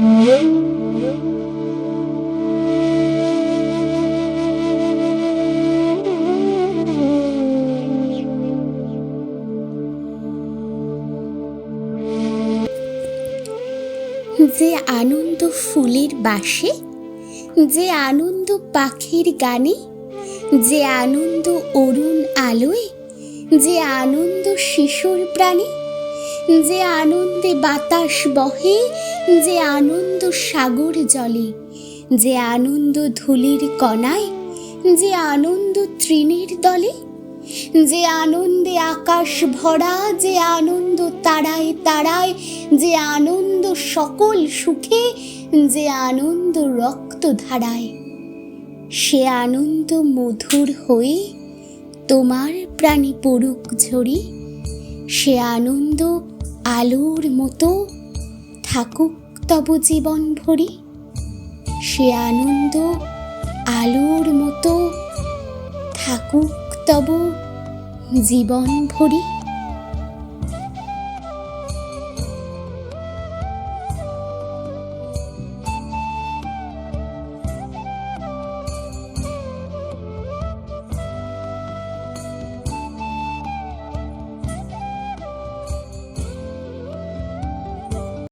যে আনন্দ ফুলের বাসে, যে আনন্দ পাখির গানে, যে আনন্দ অরুণ আলোয়, যে আনন্দ শিশুর প্রাণে, যে আনন্দে বাতাস বহে, যে আনন্দ সাগর জলে, যে আনন্দ ধূলির কণায়, যে আনন্দ তৃণের দলে, যে আনন্দে আকাশ ভরা, যে আনন্দ তারায় তারায়, যে আনন্দ সকল সুখে, যে আনন্দ রক্ত ধারায়, সে আনন্দ মধুর হয়ে তোমার প্রাণে পড়ুক ঝরি, সে আনন্দ আলোর মতো থাকুক তব জীবন ভরি, সে আনন্দ আলোর মতো থাকুক তব জীবন ভরি।